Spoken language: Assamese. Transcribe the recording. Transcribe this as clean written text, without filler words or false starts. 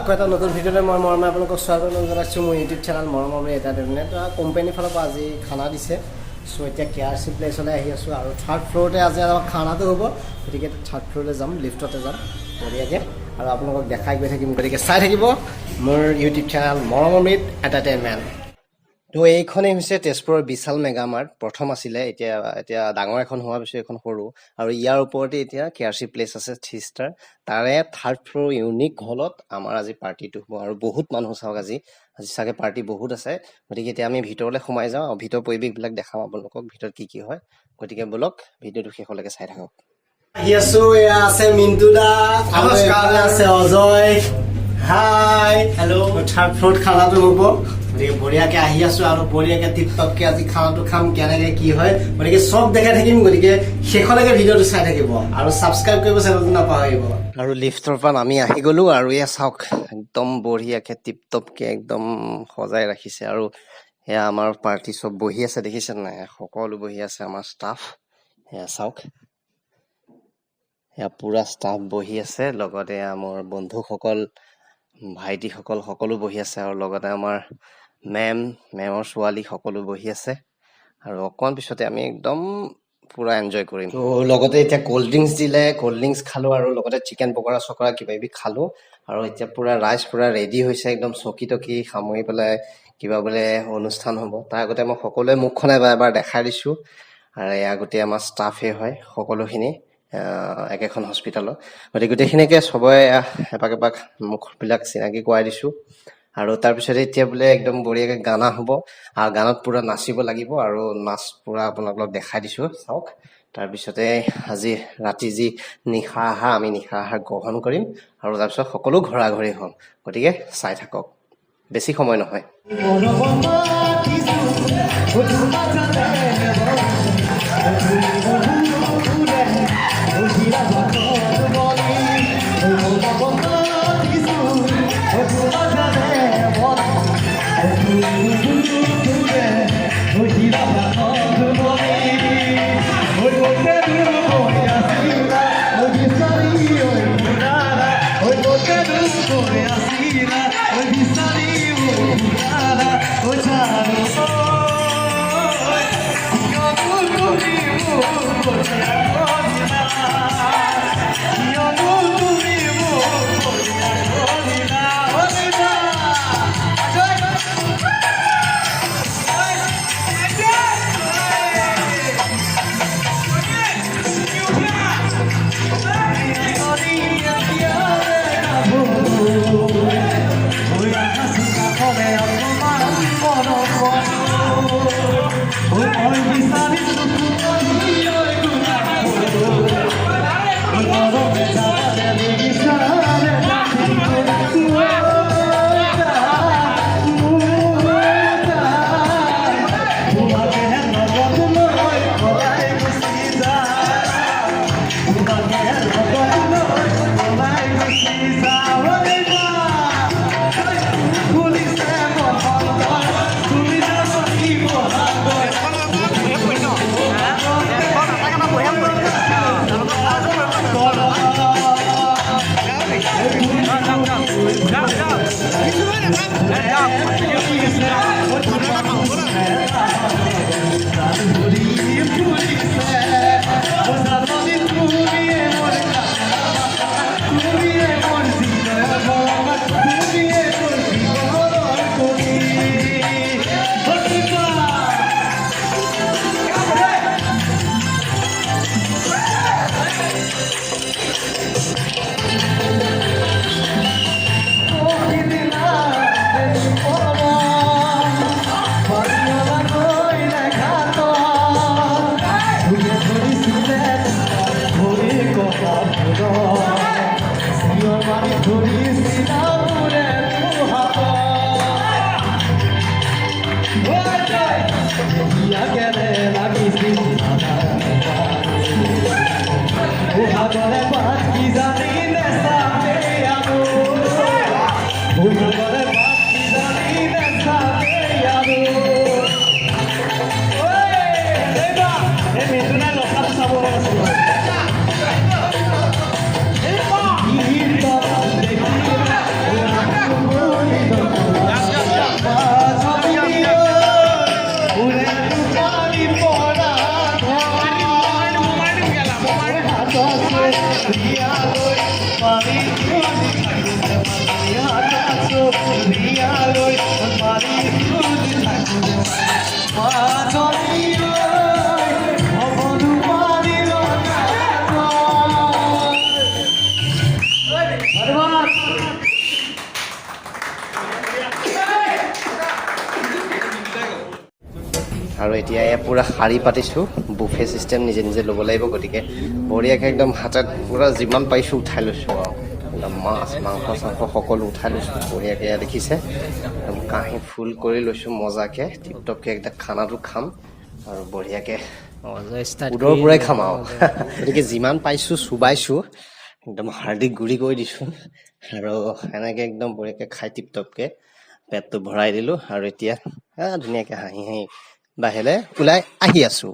আকৌ এটা নতুন ভিডিঅ'লৈ মই মৰমে আপোনালোকক স্বাগতম জনাইছোঁ মোৰ ইউটিউব চেনেল মৰমে এণ্টাৰটেইনমেণ্ট। কোম্পানীৰ ফালৰ পৰা আজি খানা দিছে। চ' এতিয়া KRC প্লেচলৈ আহি আছোঁ আৰু থাৰ্ড ফ্ল'ৰতে আজি আমাৰ খানাটো হ'ব, গতিকে থাৰ্ড ফ্ল'ৰলৈ যাম, লিফ্টতে যাম বঢ়িয়াকৈ আৰু আপোনালোকক দেখাই গৈ থাকিম। গতিকে চাই থাকিব মোৰ ইউটিউব চেনেল মৰমে এণ্টাৰটেইনমেণ্ট। তো এইখনেই হৈছে তেজপুৰৰ বিশাল মেগা মাৰ্ট। প্ৰথম আছিলে, এতিয়া ডাঙৰ এখন হোৱাৰ পিছত এখন সৰু, আৰু ইয়াৰ ওপৰতে এতিয়া KRC প্লেচ আছে 3 ষ্টাৰ। তাৰে থাৰ্ড ফ্ল'ৰ ইউনিক হলত আমাৰ আজি পাৰ্টিটো হ'ব আৰু বহুত মানুহ চাওক, আজি চাগে পাৰ্টি বহুত আছে। গতিকে এতিয়া আমি ভিতৰলৈ সোমাই যাওঁ আৰু ভিতৰৰ পৰিৱেশবিলাক দেখাম আপোনালোকক, ভিতৰত কি হয়। গতিকে বলক ভিডিঅ'টো শেষলৈকে চাই থাকক। আহি আছো, এয়া আছে মিণ্টু দা, আছে অজয়, হাই হেল্ল'। থাৰ্ড ফ্ল'ৰত খানাটো হ'ব, গতিকে বঢ়িয়াকৈ আহি আছো আৰু বঢ়িয়াকৈ টিপটপকৈ আজি খানাটো খাম, কেনেকৈ কি হয় গতিকে চব দেখাই থাকিম। গতিকে শেষলৈকে ভিডিঅ'টো চাই থাকিব আৰু ছাবস্ক্ৰাইব কৰিব চেনেলটো নাপাহৰিব। আৰু লিফ্টৰ পৰা নামি আহি গ'লো আৰু এয়া চাওক একদম বঢ়িয়াকৈ টিপটপকৈ একদম সজাই ৰাখিছে। আৰু এয়া আমাৰ পাৰ্টি চব বহি আছে, দেখিছে নাই, সকলো বহি আছে আমাৰ ষ্টাফ। এয়া চাওক, এয়া পুৰা ষ্টাফ বহি আছে, লগতে মোৰ বন্ধুসকল, ভাইটিসকল সকলো বহি আছে, আৰু লগতে আমাৰ মেমৰ ছোৱালী সকলো বহি আছে। আৰু অকণ পিছতে আমি একদম পুৰা এনজয় কৰিম। তো লগতে এতিয়া ক'ল্ড ড্ৰিংকছ দিলে, ক'ল্ড ড্ৰিংকছ খালোঁ আৰু লগতে চিকেন পকৰা চকৰা কিবা কিবি খালোঁ। আৰু এতিয়া পুৰা ৰাইজ পুৰা ৰেডি হৈছে, একদম চকী টকী সামৰি পেলাই কিবা বোলে অনুষ্ঠান হ'ব। তাৰ আগতে মই সকলোৱে মুখখন এবাৰ দেখাই দিছোঁ। আৰু এয়া গোটেই আমাৰ ষ্টাফেই হয় সকলোখিনি, একেখন হস্পিটেলত। গতিকে গোটেইখিনিকে চবৰে এপাক মুখবিলাক চিনাকি কৰাই দিছোঁ। আৰু তাৰপিছতে এতিয়া বোলে একদম বঢ়িয়াকৈ গানা হ'ব আৰু গানত পূৰা নাচিব লাগিব, আৰু নাচ পূৰা আপোনালোকক দেখাই দিছোঁ চাওক। তাৰপিছতে আজি ৰাতি যি নিশা আহাৰ, আমি নিশা আহাৰ গ্ৰহণ কৰিম আৰু তাৰপিছত সকলো ঘৰা ঘৰি হ'ম। গতিকে চাই থাকক, বেছি সময় নহয়। এতিয়া এয়া পুৰা শাৰী পাতিছোঁ বুফে চিষ্টেম নিজে নিজে ল'ব লাগিব গতিকে বঢ়িয়াকৈ একদম হাতত পুৰা যিমান পাৰিছোঁ উঠাই লৈছোঁ আৰু একদম মাছ মাংস চাংস সকলো উঠাই লৈছোঁ বঢ়িয়াকৈ এয়া দেখিছে একদম কাঁহী ফুল কৰি লৈছোঁ মজাকৈ টিপটপকৈ একদম খানাটো খাম আৰু বঢ়িয়াকৈ উদৰ পৰাই খাম আৰু গতিকে যিমান পাইছোঁ চুবাইছোঁ একদম হাৰ্দিক গুড়ি কৰি দিছোঁ আৰু এনেকৈ একদম বঢ়িয়াকৈ খাই টিপটপকৈ পেটটো ভৰাই দিলোঁ আৰু এতিয়া ধুনীয়াকৈ হাঁহি হাঁহি বাহিৰলৈ ওলাই আহি আছোঁ